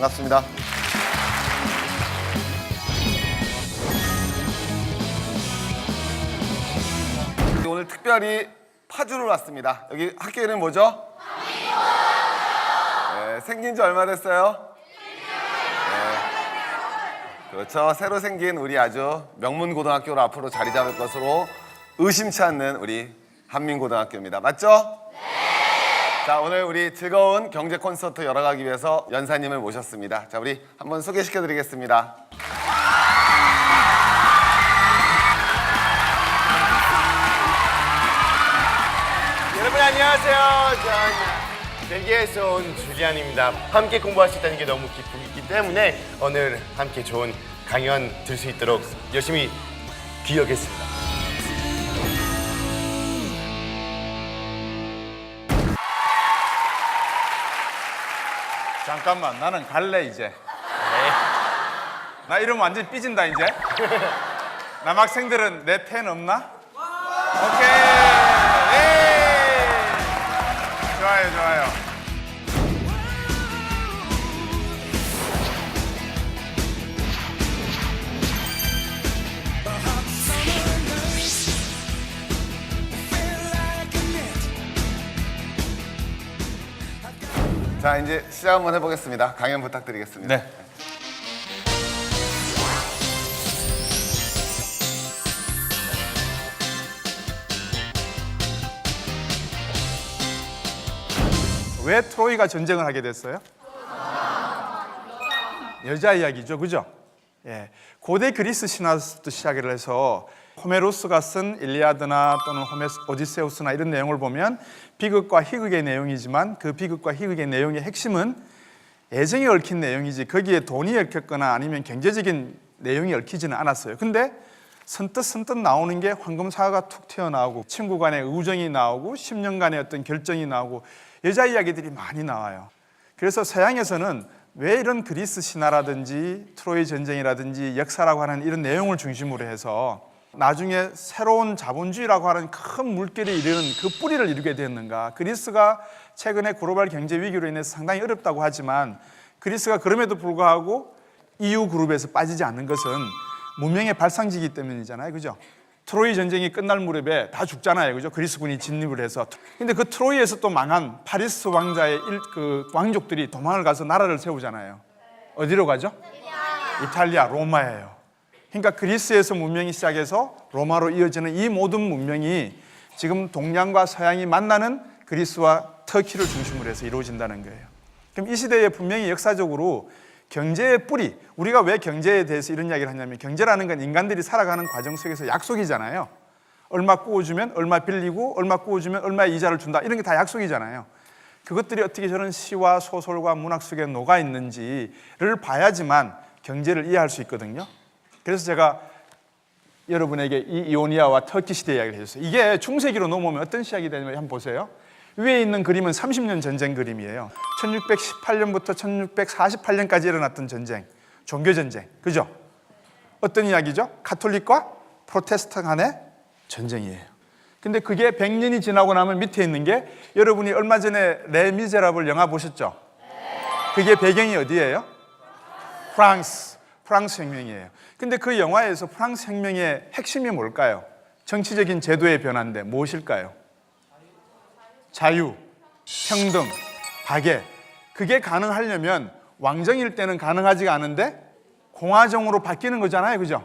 반갑습니다. 오늘 특별히 파주를 왔습니다. 여기 학교 이름 뭐죠? 네, 생긴 지 얼마 됐어요? 네, 그렇죠. 새로 생긴 우리 아주 명문고등학교로 앞으로 자리 잡을 것으로 의심치 않는 우리 한민고등학교입니다. 맞죠? 네! 자, 오늘 우리 즐거운 경제 콘서트 열어가기 위해서 연사님을 모셨습니다. 자, 우리 한번 소개시켜 드리겠습니다. 여러분 안녕하세요. 전 벨기에에서 온 줄리안입니다. 함께 공부할 수 있다는 게 너무 기쁘기 때문에 오늘 함께 좋은 강연 들 수 있도록 열심히 기억했습니다. 잠깐만, 나는 갈래 이제. 나 이러면 완전 삐진다 이제. 남학생들은 내 펜 없나? 오케이. 좋아요, 좋아요. 자, 이제 시작 한번 해보겠습니다. 강연 부탁드리겠습니다. 네. 왜 트로이가 전쟁을 하게 됐어요? 여자 이야기죠, 그죠? 예, 고대 그리스 신화부터 시작을 해서 호메로스가 쓴 일리아드나 또는 오디세우스나 이런 내용을 보면 비극과 희극의 내용이지만 그 비극과 희극의 내용의 핵심은 애정이 얽힌 내용이지 거기에 돈이 얽혔거나 아니면 경제적인 내용이 얽히지는 않았어요. 근데 선뜻 나오는 게 황금사과가 툭 튀어나오고 친구 간의 우정이 나오고 10년간의 어떤 결정이 나오고 여자 이야기들이 많이 나와요. 그래서 서양에서는 왜 이런 그리스 신화라든지 트로이 전쟁이라든지 역사라고 하는 이런 내용을 중심으로 해서 나중에 새로운 자본주의라고 하는 큰 물결이 이르는 그 뿌리를 이루게 되었는가. 그리스가 최근에 글로벌 경제 위기로 인해서 상당히 어렵다고 하지만 그리스가 그럼에도 불구하고 EU 그룹에서 빠지지 않는 것은 문명의 발상지기 때문이잖아요, 그죠? 트로이 전쟁이 끝날 무렵에 다 죽잖아요, 그죠? 그리스군이 진입을 해서. 근데 그 트로이에서 또 망한 파리스 왕자의 그 왕족들이 도망을 가서 나라를 세우잖아요. 어디로 가죠? 이탈리아, 로마예요. 그러니까 그리스에서 문명이 시작해서 로마로 이어지는 이 모든 문명이 지금 동양과 서양이 만나는 그리스와 터키를 중심으로 해서 이루어진다는 거예요. 그럼 이 시대에 분명히 역사적으로 경제의 뿌리, 우리가 왜 경제에 대해서 이런 이야기를 하냐면 경제라는 건 인간들이 살아가는 과정 속에서 약속이잖아요. 얼마 구워주면 얼마 빌리고 얼마 구워주면 얼마의 이자를 준다. 이런 게 다 약속이잖아요. 그것들이 어떻게 저런 시와 소설과 문학 속에 녹아 있는지를 봐야지만 경제를 이해할 수 있거든요. 그래서 제가 여러분에게 이 이오니아와 터키 시대 이야기를 해줬어요. 이게 중세기로 넘어오면 어떤 시작이 되냐면 한번 보세요. 위에 있는 그림은 30년 전쟁 그림이에요. 1618년부터 1648년까지 일어났던 전쟁, 종교전쟁, 그죠? 어떤 이야기죠? 가톨릭과 프로테스탄 간의 전쟁이에요. 근데 그게 100년이 지나고 나면 밑에 있는 게 여러분이 얼마 전에 레미제라블 영화 보셨죠? 그게 배경이 어디예요? 프랑스 혁명이에요. 근데 그 영화에서 프랑스 혁명의 핵심이 뭘까요? 정치적인 제도의 변화인데 무엇일까요? 자유, 평등, 박애. 그게 가능하려면 왕정일 때는 가능하지가 않은데 공화정으로 바뀌는 거잖아요, 그죠?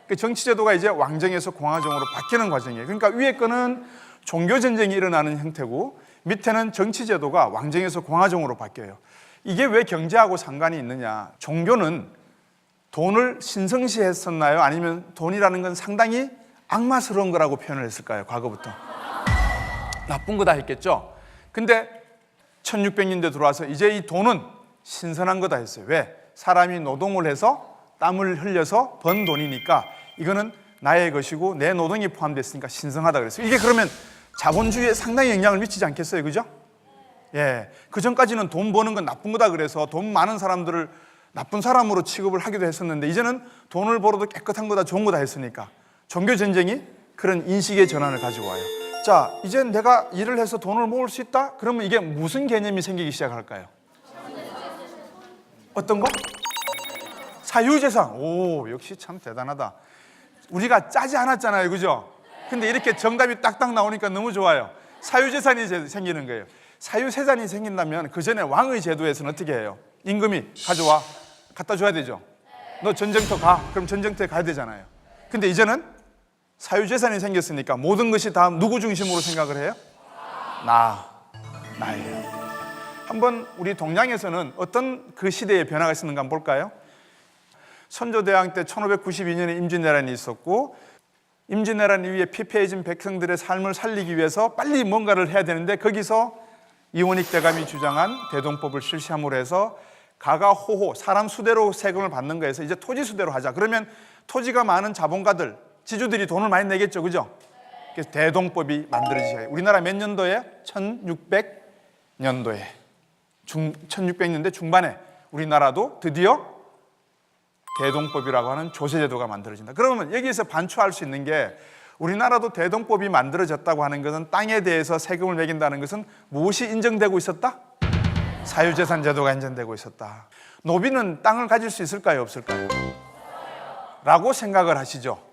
그 정치제도가 이제 왕정에서 공화정으로 바뀌는 과정이에요. 그러니까 위에 거는 종교전쟁이 일어나는 형태고 밑에는 정치제도가 왕정에서 공화정으로 바뀌어요. 이게 왜 경제하고 상관이 있느냐? 종교는 돈을 신성시했었나요? 아니면 돈이라는 건 상당히 악마스러운 거라고 표현을 했을까요? 과거부터. 나쁜 거다 했겠죠? 근데 1600년대 들어와서 이제 이 돈은 신선한 거다 했어요. 왜? 사람이 노동을 해서 땀을 흘려서 번 돈이니까 이거는 나의 것이고 내 노동이 포함됐으니까 신성하다 그랬어요. 이게 그러면 자본주의에 상당히 영향을 미치지 않겠어요? 그죠? 예. 그 전까지는 돈 버는 건 나쁜 거다 그래서 돈 많은 사람들을 나쁜 사람으로 취급을 하기도 했었는데 이제는 돈을 벌어도 깨끗한 거다 좋은 거다 했으니까 종교전쟁이 그런 인식의 전환을 가지고 와요. 자, 이제 내가 일을 해서 돈을 모을 수 있다? 그러면 이게 무슨 개념이 생기기 시작할까요? 어떤 거? 사유재산. 오, 역시 참 대단하다. 우리가 짜지 않았잖아요, 그죠? 근데 이렇게 정답이 딱딱 나오니까 너무 좋아요. 사유재산이 생기는 거예요. 사유재산이 생긴다면 그 전에 왕의 제도에서는 어떻게 해요? 임금이 가져와, 갖다 줘야 되죠. 너 전쟁터 가, 그럼 전쟁터에 가야 되잖아요. 근데 이제는 사유재산이 생겼으니까 모든 것이 다 누구 중심으로 생각을 해요? 나예요. 한번 우리 동양에서는 어떤 그 시대의 변화가 있었는가 한번 볼까요? 선조대왕 때 1592년에 임진왜란이 있었고, 임진왜란 이후에 피폐해진 백성들의 삶을 살리기 위해서 빨리 뭔가를 해야 되는데, 거기서 이원익 대감이 주장한 대동법을 실시함으로 해서 가가호호, 사람 수대로 세금을 받는 거에서 이제 토지 수대로 하자. 그러면 토지가 많은 자본가들, 지주들이 돈을 많이 내겠죠, 그죠? 그래서 대동법이 만들어지기 시작해요. 우리나라 몇 년도에? 1600년도에 1600년대 중반에 우리나라도 드디어 대동법이라고 하는 조세제도가 만들어진다. 그러면 여기에서 반추할 수 있는 게, 우리나라도 대동법이 만들어졌다고 하는 것은, 땅에 대해서 세금을 매긴다는 것은 무엇이 인정되고 있었다? 사유재산 제도가 인정되고 있었다. 노비는 땅을 가질 수 있을까요, 없을까요? 라고 생각을 하시죠.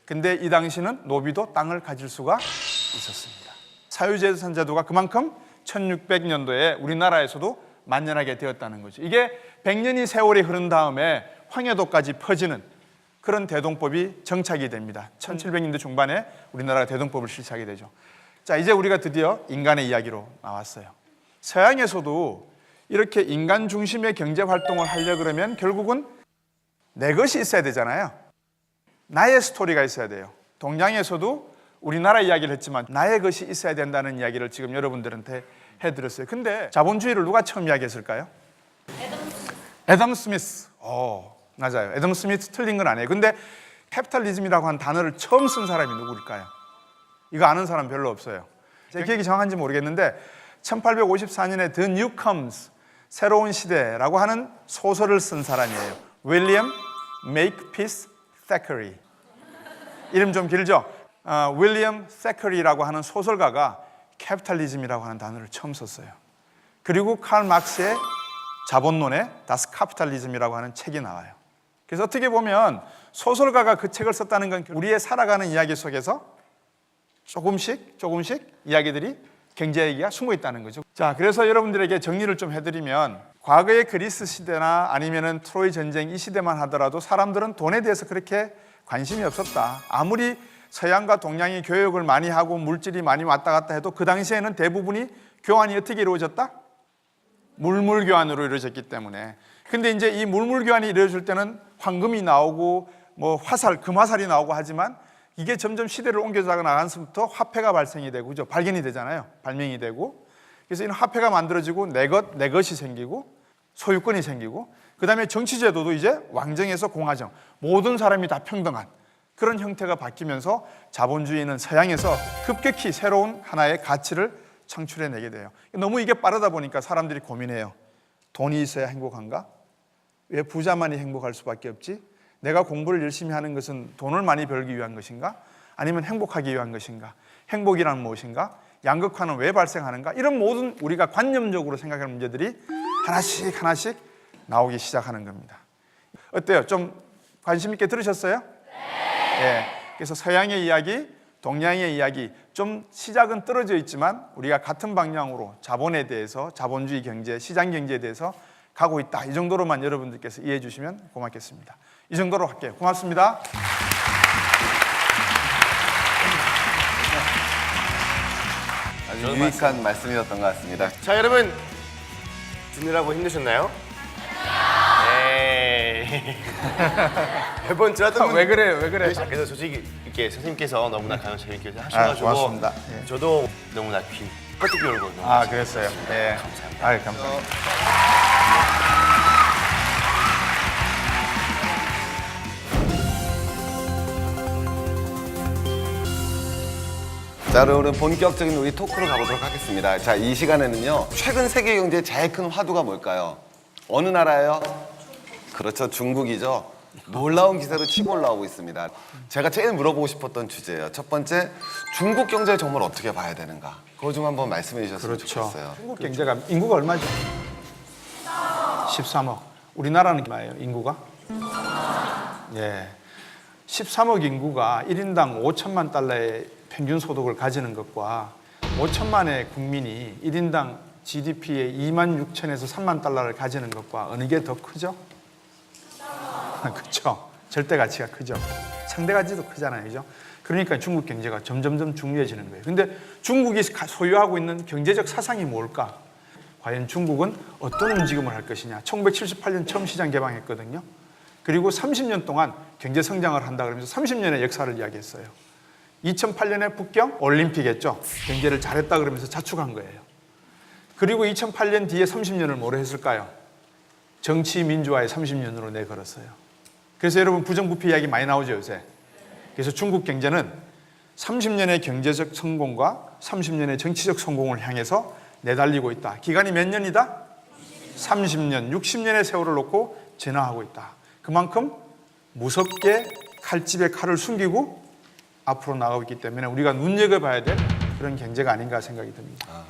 근데 이 당시는 노비도 땅을 가질 수가 있었습니다. 사유재산 제도가 그만큼 1600년도에 우리나라에서도 만연하게 되었다는 거죠. 이게 100년이 세월이 흐른 다음에 황해도까지 퍼지는 그런 대동법이 정착이 됩니다. 1700년대 중반에 우리나라가 대동법을 실시하게 되죠. 자, 이제 우리가 드디어 인간의 이야기로 나왔어요. 서양에서도 이렇게 인간 중심의 경제 활동을 하려 그러면 결국은 내 것이 있어야 되잖아요. 나의 스토리가 있어야 돼요. 동양에서도 우리나라 이야기를 했지만 나의 것이 있어야 된다는 이야기를 지금 여러분들한테 해드렸어요. 근데 자본주의를 누가 처음 이야기했을까요? 애덤 스미스. 맞아요. 애덤 스미스 틀린 건 아니에요. 근데 캐피탈리즘이라고 한 단어를 처음 쓴 사람이 누구일까요? 이거 아는 사람 별로 없어요. 제 기억이 정확한지 모르겠는데 1854년에 The New Comes, 새로운 시대라고 하는 소설을 쓴 사람이에요. 윌리엄 메이크피스 세커리. 이름 좀 길죠? 윌리엄 세커리라고 하는 소설가가 캐피탈리즘이라고 하는 단어를 처음 썼어요. 그리고 칼 막스의 자본론의 다스 카피탈리즘이라고 하는 책이 나와요. 그래서 어떻게 보면 소설가가 그 책을 썼다는 건 우리의 살아가는 이야기 속에서 조금씩 이야기들이, 경제 얘기가 숨어 있다는 거죠. 자, 그래서 여러분들에게 정리를 좀 해드리면, 과거의 그리스 시대나 아니면은 트로이 전쟁 이 시대만 하더라도 사람들은 돈에 대해서 그렇게 관심이 없었다. 아무리 서양과 동양이 교역을 많이 하고 물질이 많이 왔다 갔다 해도 그 당시에는 대부분이 교환이 어떻게 이루어졌다? 물물 교환으로 이루어졌기 때문에. 근데 이제 이 물물 교환이 이루어질 때는 황금이 나오고 뭐 화살, 금화살이 나오고 하지만, 이게 점점 시대를 옮겨져 나가면서부터 화폐가 발생이 되고, 그죠? 발견이 되잖아요. 발명이 되고. 그래서 이런 화폐가 만들어지고 내 것이 생기고 소유권이 생기고, 그 다음에 정치제도도 이제 왕정에서 공화정, 모든 사람이 다 평등한 그런 형태가 바뀌면서 자본주의는 서양에서 급격히 새로운 하나의 가치를 창출해내게 돼요. 너무 이게 빠르다 보니까 사람들이 고민해요. 돈이 있어야 행복한가? 왜 부자만이 행복할 수밖에 없지? 내가 공부를 열심히 하는 것은 돈을 많이 벌기 위한 것인가? 아니면 행복하기 위한 것인가? 행복이란 무엇인가? 양극화는 왜 발생하는가? 이런 모든 우리가 관념적으로 생각하는 문제들이 하나씩 나오기 시작하는 겁니다. 어때요? 좀 관심 있게 들으셨어요? 네. 그래서 서양의 이야기, 동양의 이야기, 좀 시작은 떨어져 있지만 우리가 같은 방향으로 자본에 대해서, 자본주의 경제, 시장 경제에 대해서 가고 있다. 이 정도로만 여러분들께서 이해해 주시면 고맙겠습니다. 이 정도로 할게요. 고맙습니다. 아주 유익한 말씀이었던 것 같습니다. 자, 여러분 듣느라고 힘드셨나요? 네. 매번 들었던 분. 왜 그래? 자, 그래서 솔직히 이렇게 선생님께서 너무나 강연 재밌게 하셔가지고 고맙습니다. 예. 저도 너무나 귀 뻗뜨기 열고 너무 그랬어요. 네. 감사합니다. 감사합니다. 자, 오늘 본격적인 우리 토크로 가보도록 하겠습니다. 자, 이 시간에는요, 최근 세계 경제의 제일 큰 화두가 뭘까요? 어느 나라예요? 그렇죠, 중국이죠. 놀라운 기세로 치고 올라오고 있습니다. 제가 제일 물어보고 싶었던 주제예요. 첫 번째, 중국 경제를 정말 어떻게 봐야 되는가? 그거 좀 한번 말씀해 주셨으면 좋겠어요. 중국 경제가 인구가 얼마죠? 13억. 우리나라는 얼마예요? 인구가? 예. 13억 인구가 1인당 5천만 달러의 평균 소득을 가지는 것과 5천만의 국민이 1인당 GDP의 2만 6천에서 3만 달러를 가지는 것과 어느 게 더 크죠? 그렇죠. 절대 가치가 크죠. 상대 가치도 크잖아요. 그죠? 그러니까 중국 경제가 점점점 중요해지는 거예요. 근데 중국이 소유하고 있는 경제적 사상이 뭘까? 과연 중국은 어떤 움직임을 할 것이냐? 1978년 처음 시장 개방했거든요. 그리고 30년 동안 경제 성장을 한다 그러면서 30년의 역사를 이야기했어요. 2008년에 북경 올림픽 했죠. 경제를 잘했다 그러면서 자축한 거예요. 그리고 2008년 뒤에 30년을 뭐로 했을까요? 정치 민주화의 30년으로 내걸었어요. 그래서 여러분 부정부패 이야기 많이 나오죠 요새. 그래서 중국 경제는 30년의 경제적 성공과 30년의 정치적 성공을 향해서 내달리고 있다. 기간이 몇 년이다? 30년, 60년의 세월을 놓고 진화하고 있다. 그만큼 무섭게 칼집에 칼을 숨기고 앞으로 나가고 있기 때문에 우리가 눈여겨봐야 될 그런 경제가 아닌가 생각이 듭니다.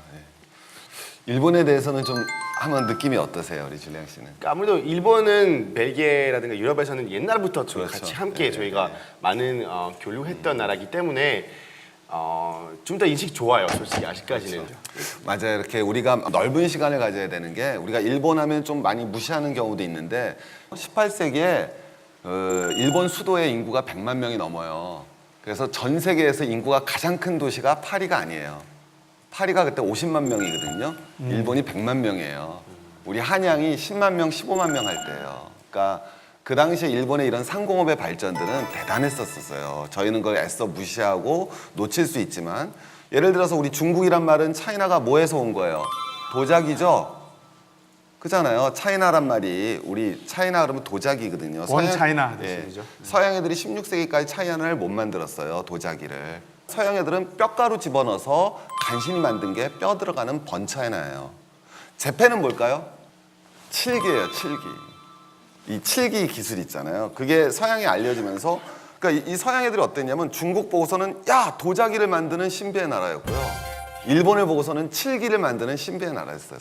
일본에 대해서는 좀 한번 느낌이 어떠세요, 우리 줄리앙 씨는? 그러니까 아무래도 일본은 벨기에라든가 유럽에서는 옛날부터 좀 그렇죠. 같이 함께 저희가 많은 교류했던 나라이기 때문에 좀 더 인식 좋아요, 솔직히 아직까지는. 맞아요. 이렇게 우리가 넓은 시간을 가져야 되는 게 우리가 일본 하면 좀 많이 무시하는 경우도 있는데 18세기에 일본 수도의 인구가 100만 명이 넘어요. 그래서 전 세계에서 인구가 가장 큰 도시가 파리가 아니에요. 파리가 그때 50만 명이거든요. 일본이 100만 명이에요. 우리 한양이 10만 명, 15만 명 할 때예요. 그러니까 그 당시에 일본의 이런 상공업의 발전들은 대단했었어요. 저희는 그걸 애써 무시하고 놓칠 수 있지만 예를 들어서 우리 중국이란 말은 차이나가 뭐에서 온 거예요? 도자기죠? 그잖아요. 차이나란 말이 우리 차이나 그러면 도자기거든요. 원 차이나 뜻이죠. 서양 애들이 16세기까지 차이나를 못 만들었어요. 도자기를. 서양 애들은 뼈가루 집어넣어서 간신히 만든 게 뼈 들어가는 번차이나예요. 재팬은 뭘까요? 칠기예요. 칠기. 이 칠기 기술 있잖아요. 그게 서양에 알려지면서 그러니까 이 서양 애들이 어땠냐면 중국 보고서는 야 도자기를 만드는 신비의 나라였고요. 일본을 보고서는 칠기를 만드는 신비의 나라였어요.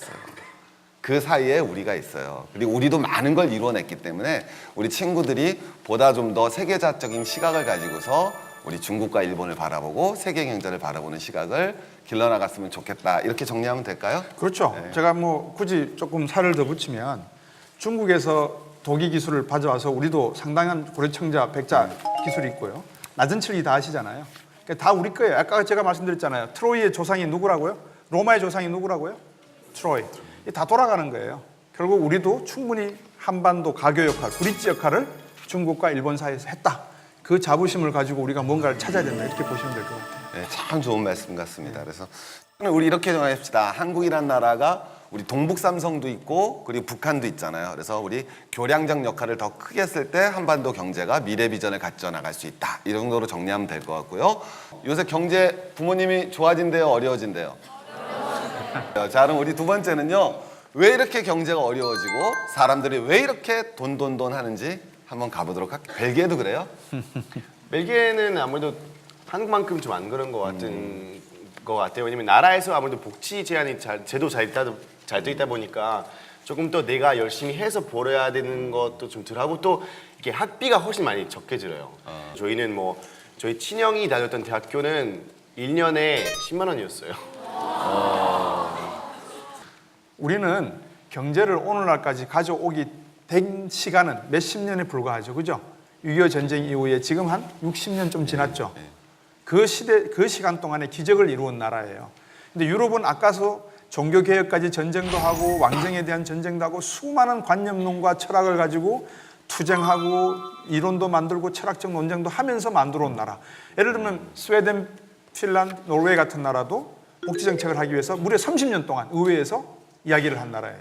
그 사이에 우리가 있어요. 그리고 우리도 많은 걸 이루어냈기 때문에 우리 친구들이 보다 좀 더 세계사적인 시각을 가지고서 우리 중국과 일본을 바라보고 세계 경제를 바라보는 시각을 길러나갔으면 좋겠다. 이렇게 정리하면 될까요? 그렇죠. 제가 뭐 굳이 조금 살을 더 붙이면 중국에서 도기 기술을 가져와서 우리도 상당한 고려청자, 백자 기술이 있고요. 낮은 칠기 다 하시잖아요. 그러니까 다 우리 거예요. 아까 제가 말씀드렸잖아요. 트로이의 조상이 누구라고요? 로마의 조상이 누구라고요? 트로이. 이게 다 돌아가는 거예요. 결국 우리도 충분히 한반도 가교 역할, 브릿지 역할을 중국과 일본 사이에서 했다. 그 자부심을 가지고 우리가 뭔가를 찾아야 된다. 이렇게 보시면 될 것 같아요. 네, 참 좋은 말씀 같습니다. 그래서 우리 이렇게 정합시다. 한국이란 나라가 우리 동북 삼성도 있고 그리고 북한도 있잖아요. 그래서 우리 교량적 역할을 더 크게 했을 때 한반도 경제가 미래 비전을 갖춰 나갈 수 있다. 이 정도로 정리하면 될 것 같고요. 요새 경제 부모님이 좋아진대요, 어려워진대요? 자, 그럼 우리 두 번째는요. 왜 이렇게 경제가 어려워지고 사람들이 왜 이렇게 돈 하는지 한번 가보도록 할게요. 벨기에도 그래요? 벨기에는 아무래도 한국만큼 좀 안 그런 것 같아요. 왜냐면 나라에서 아무래도 복지 제한이 제도 잘 돼 있다 보니까 조금 더 내가 열심히 해서 벌어야 되는 것도 좀 덜하고 또 이게 학비가 훨씬 많이 적게 들어요. 저희는 뭐 저희 친형이 다녔던 대학교는 1년에 10만 원이었어요. 우리는 경제를 오늘날까지 가져오기 된 시간은 몇십 년에 불과하죠. 그죠? 6.25 전쟁 이후에 지금 한 60년 좀 지났죠. 그 시간 동안에 기적을 이루은 나라예요. 근데 유럽은 아까서 종교개혁까지 전쟁도 하고 왕정에 대한 전쟁도 하고 수많은 관념론과 철학을 가지고 투쟁하고 이론도 만들고 철학적 논쟁도 하면서 만들어 온 나라. 예를 들면 스웨덴, 핀란드, 노르웨이 같은 나라도 복지정책을 하기 위해서 무려 30년 동안 의회에서 이야기를 한 나라예요.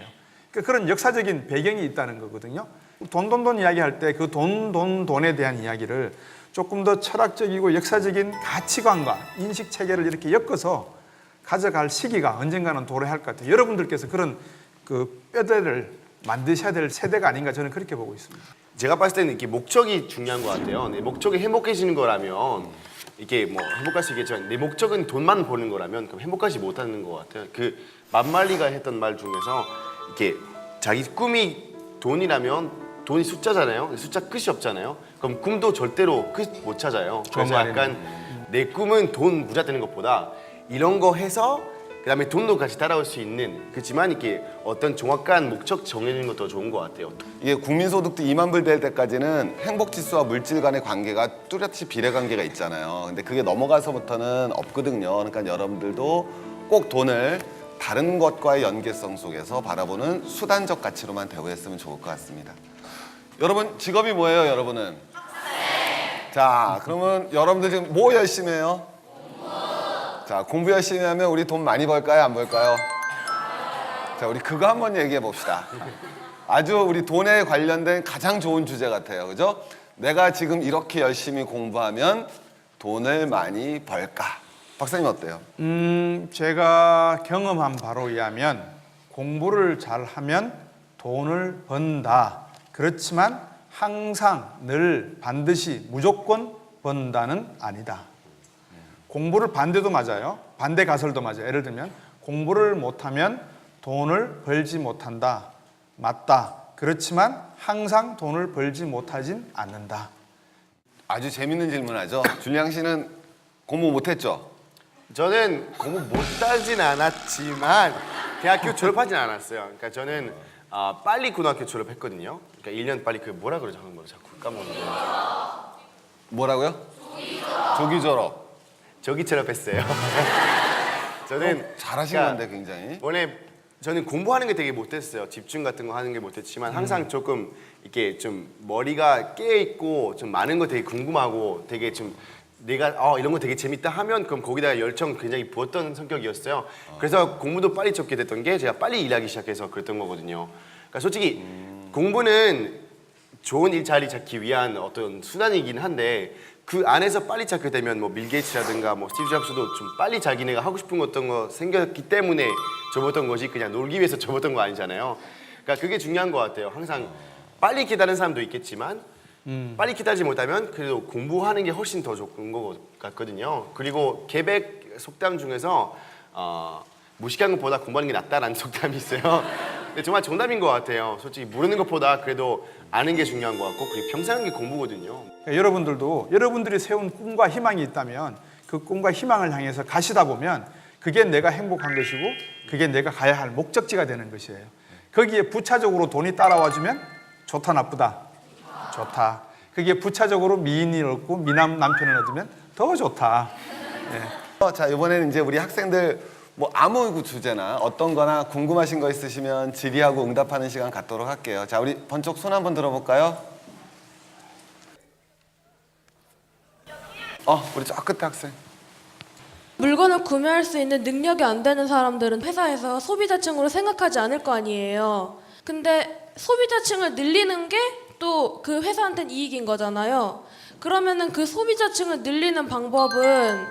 그러니까 그런 역사적인 배경이 있다는 거거든요. 돈 이야기할 때 그 돈에 대한 이야기를 조금 더 철학적이고 역사적인 가치관과 인식체계를 이렇게 엮어서 가져갈 시기가 언젠가는 도래할 것 같아요. 여러분들께서 그런 그 뼈대를 만드셔야 될 세대가 아닌가 저는 그렇게 보고 있습니다. 제가 봤을 때는 이게 목적이 중요한 것 같아요. 내 목적이 행복해지는 거라면 이게 뭐 행복할 수 있겠지만 내 목적은 돈만 버는 거라면 그럼 행복하지 못하는 것 같아요. 그 만말리가 했던 말 중에서 이렇게 자기 꿈이 돈이라면 돈이 숫자잖아요. 숫자 끝이 없잖아요. 그럼 꿈도 절대로 끝 못 찾아요. 그래서 말이네. 약간 내 꿈은 돈 부자 되는 것보다 이런 거 해서 그다음에 돈도 같이 따라올 수 있는 그렇지만 이렇게 어떤 정확한 목적 정해지는 것도 좋은 것 같아요. 이게 국민소득도 2만 불 될 때까지는 행복지수와 물질 간의 관계가 뚜렷이 비례관계가 있잖아요. 근데 그게 넘어가서부터는 없거든요. 그러니까 여러분들도 꼭 돈을 다른 것과의 연계성 속에서 바라보는 수단적 가치로만 대우했으면 좋을 것 같습니다. 여러분 직업이 뭐예요, 여러분은? 자, 그러면 여러분들 지금 뭐 열심히 해요? 자, 공부 열심히 하면 우리 돈 많이 벌까요, 안 벌까요? 자, 우리 그거 한번 얘기해 봅시다. 아주 우리 돈에 관련된 가장 좋은 주제 같아요, 그죠? 내가 지금 이렇게 열심히 공부하면 돈을 많이 벌까? 박사님 어때요? 제가 경험한 바로 의하면 공부를 잘하면 돈을 번다. 그렇지만 항상 늘 반드시 무조건 번다는 아니다. 공부를 반대도 맞아요. 반대 가설도 맞아요. 예를 들면 공부를 못하면 돈을 벌지 못한다. 맞다. 그렇지만 항상 돈을 벌지 못하진 않는다. 아주 재밌는 질문하죠. 줄리앙 씨는 공부 못했죠? 저는 공부 못하진 않았지만 대학교 졸업하진 않았어요. 그러니까 저는 빨리 고등학교 졸업했거든요. 그러니까 1년 빨리 그 뭐라 그러죠? 한국말로 자꾸 까먹는데. 뭐라고요? 조기 졸업. 저기 졸업했어요. 저는 잘하신 그러니까 건데 굉장히. 원래 저는 공부하는 게 되게 못했어요. 집중 같은 거 하는 게 못했지만 항상 조금 이렇게 좀 머리가 깨 있고 좀 많은 거 되게 궁금하고 되게 좀 내가 이런 거 되게 재밌다 하면 그럼 거기다가 열정 굉장히 부었던 성격이었어요. 그래서 공부도 빨리 접게 됐던 게 제가 빨리 일하기 시작해서 그랬던 거거든요. 그러니까 솔직히 공부는 좋은 일자리 찾기 위한 어떤 수단이긴 한데 그 안에서 빨리 찾게 되면 뭐 빌 게이츠라든가 뭐 스티브 잡스도 좀 빨리 자기네가 하고 싶은 어떤 거 생겼기 때문에 접었던 것이 그냥 놀기 위해서 접었던 거 아니잖아요. 그러니까 그게 중요한 것 같아요. 항상 빨리 기다리는 사람도 있겠지만 빨리 기다리지 못하면 그래도 공부하는 게 훨씬 더 좋은 것 같거든요. 그리고 케벡 속담 중에서 무식한 것보다 공부하는 게 낫다라는 속담이 있어요. 근데 정말 정답인 것 같아요. 솔직히 모르는 것보다 그래도 아는 게 중요한 것 같고 그리고 평생 하는 게 공부거든요. 그러니까 여러분들도 여러분들이 세운 꿈과 희망이 있다면 그 꿈과 희망을 향해서 가시다 보면 그게 내가 행복한 것이고 그게 내가 가야 할 목적지가 되는 것이에요. 거기에 부차적으로 돈이 따라와주면 좋다 나쁘다? 좋다. 거기에 부차적으로 미인이 얻고 미남 남편을 얻으면 더 좋다. 네. 자, 이번에는 이제 우리 학생들 뭐 아무 주제나 어떤 거나 궁금하신 거 있으시면 질의하고 응답하는 시간 갖도록 할게요. 자, 우리 번쩍 손 한번 들어볼까요? 우리 저 끝에 학생. 물건을 구매할 수 있는 능력이 안 되는 사람들은 회사에서 소비자층으로 생각하지 않을 거 아니에요. 근데 소비자층을 늘리는 게 또 그 회사한테는 이익인 거잖아요. 그러면은 그 소비자층을 늘리는 방법은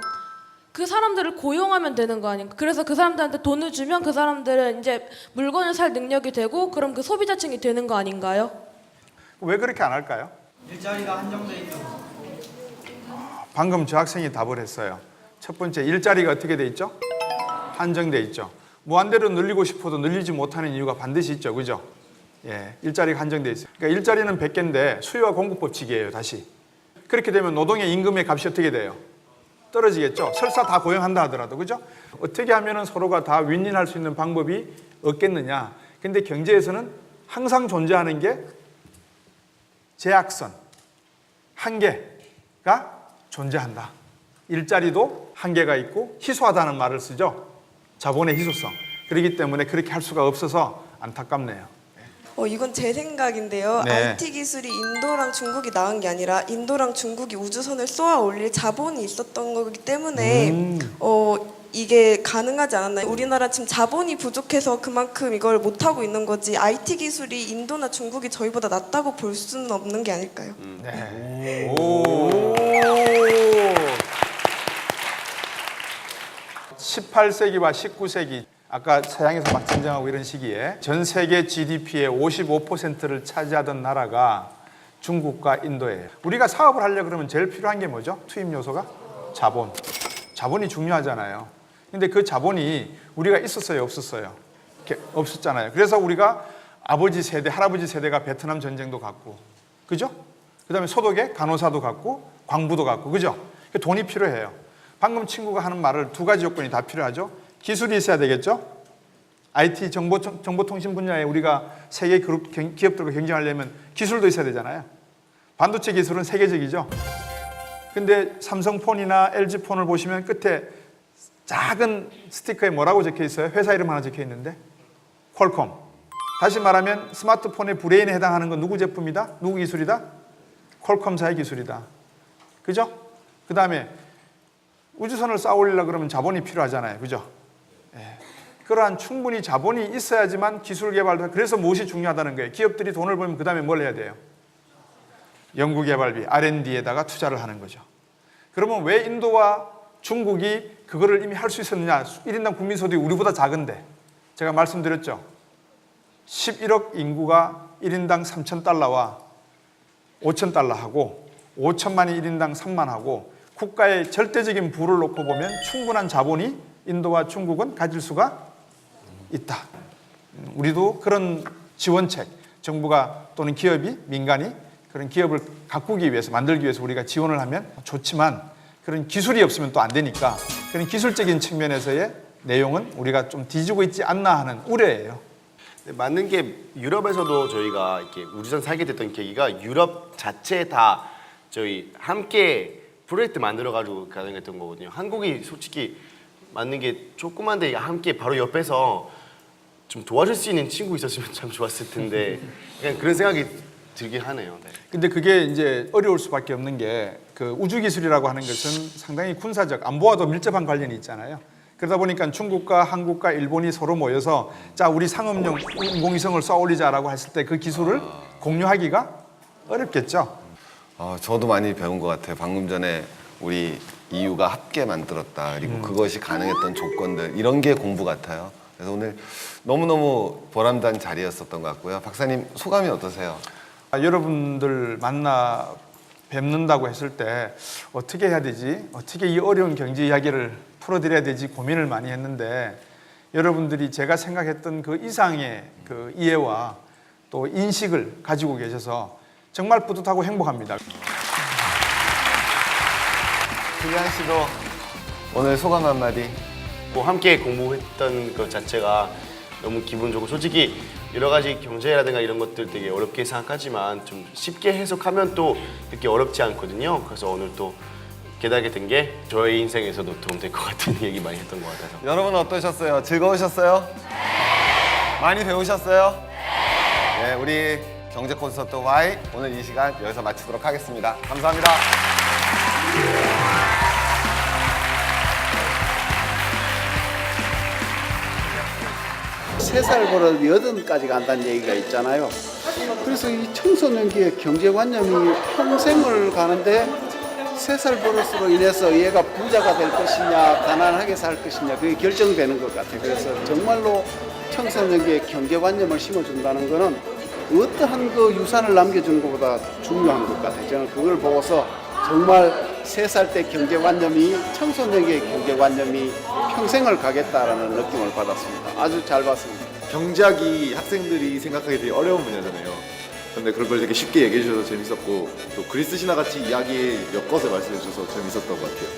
그 사람들을 고용하면 되는 거 아닌가? 그래서 그 사람들한테 돈을 주면 그 사람들은 이제 물건을 살 능력이 되고 그럼 그 소비자층이 되는 거 아닌가요? 왜 그렇게 안 할까요? 일자리가 한정돼 있어서. 방금 저 학생이 답을 했어요. 첫 번째, 일자리가 어떻게 돼 있죠? 한정돼 있죠. 무한대로 늘리고 싶어도 늘리지 못하는 이유가 반드시 있죠. 그죠? 예, 일자리가 한정돼 있어요. 그러니까 일자리는 100개인데 수요와 공급 법칙이에요. 다시. 그렇게 되면 노동의 임금의 값이 어떻게 돼요? 떨어지겠죠. 설사 다 고용한다 하더라도. 그죠? 어떻게 하면 서로가 다 윈윈할 수 있는 방법이 없겠느냐. 근데 경제에서는 항상 존재하는 게 제약선, 한계가 존재한다. 일자리도 한계가 있고 희소하다는 말을 쓰죠. 자본의 희소성. 그렇기 때문에 그렇게 할 수가 없어서 안타깝네요. 이건 제 생각인데요. 네. IT 기술이 인도랑 중국이 나은 게 아니라 인도랑 중국이 우주선을 쏘아 올릴 자본이 있었던 거기 때문에 이게 가능하지 않았나요? 우리나라 지금 자본이 부족해서 그만큼 이걸 못 하고 있는 거지. IT 기술이 인도나 중국이 저희보다 낫다고 볼 수는 없는 게 아닐까요? 네. 18세기와 19세기 아까 서양에서 막 전쟁하고 이런 시기에 전 세계 GDP의 55%를 차지하던 나라가 중국과 인도예요. 우리가 사업을 하려고 그러면 제일 필요한 게 뭐죠? 투입 요소가? 자본. 자본이 중요하잖아요. 근데 그 자본이 우리가 있었어요, 없었어요? 없었잖아요. 그래서 우리가 아버지 세대, 할아버지 세대가 베트남 전쟁도 갔고, 그죠? 그다음에 소독에 간호사도 갔고, 광부도 갔고, 그죠? 돈이 필요해요. 방금 친구가 하는 말을 두 가지 요건이 다 필요하죠. 기술이 있어야 되겠죠. IT 정보통신 분야에 우리가 세계 그룹 기업들과 경쟁하려면 기술도 있어야 되잖아요. 반도체 기술은 세계적이죠. 근데 삼성폰이나 LG폰을 보시면 끝에 작은 스티커에 뭐라고 적혀 있어요? 회사 이름 하나 적혀 있는데 퀄컴. 다시 말하면 스마트폰의 브레인에 해당하는 건 누구 제품이다? 누구 기술이다? 퀄컴사의 기술이다. 그죠? 그 다음에 우주선을 쌓아 올리려고 그러면 자본이 필요하잖아요. 그죠? 예. 그러한 충분히 자본이 있어야지만 기술 개발도, 그래서 무엇이 중요하다는 거예요. 기업들이 돈을 벌면 그 다음에 뭘 해야 돼요? 연구개발비, R&D에다가 투자를 하는 거죠. 그러면 왜 인도와 중국이 그거를 이미 할 수 있었느냐? 1인당 국민소득이 우리보다 작은데, 제가 말씀드렸죠. 11억 인구가 1인당 3,000달러와 5,000달러하고 5천만이 1인당 3만하고 국가의 절대적인 부를 놓고 보면 충분한 자본이 인도와 중국은 가질 수가 있다. 우리도 그런 지원책, 정부가 또는 기업이, 민간이 그런 기업을 가꾸기 위해서, 만들기 위해서 우리가 지원을 하면 좋지만 그런 기술이 없으면 또 안 되니까 그런 기술적인 측면에서의 내용은 우리가 좀 뒤지고 있지 않나 하는 우려예요. 맞는 게 유럽에서도 저희가 이렇게 우주선 살게 됐던 계기가 유럽 자체 다 저희 함께 프로젝트 만들어가지고 가능했던 거거든요. 한국이 솔직히 맞는 게 조그만데 함께 바로 옆에서 좀 도와줄 수 있는 친구 있었으면 참 좋았을 텐데 그냥 그런 생각이 들긴 하네요. 네. 근데 그게 이제 어려울 수밖에 없는 게 그 우주 기술이라고 하는 것은 상당히 군사적, 안보와도 밀접한 관련이 있잖아요. 그러다 보니까 중국과 한국과 일본이 서로 모여서 자, 우리 상업용 인공위성을 쏘아 올리자라고 했을 때 그 기술을 공유하기가 어렵겠죠. 저도 많이 배운 것 같아요. 방금 전에 우리 EU가 함께 만들었다. 그리고 그것이 가능했던 조건들, 이런 게 공부 같아요. 그래서 오늘 너무너무 보람단 자리였었던 것 같고요. 박사님 소감이 어떠세요? 여러분들 만나 뵙는다고 했을 때 어떻게 해야 되지? 어떻게 이 어려운 경제 이야기를 풀어드려야 되지? 고민을 많이 했는데 여러분들이 제가 생각했던 그 이상의 그 이해와 또 인식을 가지고 계셔서 정말 뿌듯하고 행복합니다. 줄리안 씨도 오늘 소감 한마디. 뭐 함께 공부했던 것 자체가 너무 기분 좋고, 솔직히 여러 가지 경제라든가 이런 것들 되게 어렵게 생각하지만 좀 쉽게 해석하면 또 그렇게 어렵지 않거든요. 그래서 오늘 또 깨닫게 된 게 저의 인생에서도 도움될 것 같은 얘기 많이 했던 것 같아서. 여러분 어떠셨어요? 즐거우셨어요? 많이 배우셨어요? 네, 우리 경제 콘서트 Y 오늘 이 시간 여기서 마치도록 하겠습니다. 감사합니다. 3살부터 80까지 간다는 얘기가 있잖아요. 그래서 이 청소년기의 경제관념이 평생을 가는데 3살 버릇으로 인해서 얘가 부자가 될 것이냐 가난하게 살 것이냐 그게 결정되는 것 같아요. 그래서 정말로 청소년기에 경제관념을 심어준다는 거는 어떠한 그 유산을 남겨주는 것보다 중요한 것 같아요. 저는 그걸 보고서 정말 3살 때 경제관념이, 청소년기의 경제관념이 평생을 가겠다라는 느낌을 받았습니다. 아주 잘 봤습니다. 경제학이 학생들이 생각하기 되게 어려운 분야잖아요. 근데 그런 걸 되게 쉽게 얘기해 주셔서 재밌었고, 또 그리스 신화 같이 이야기에 엮어서 말씀해 주셔서 재밌었던 것 같아요.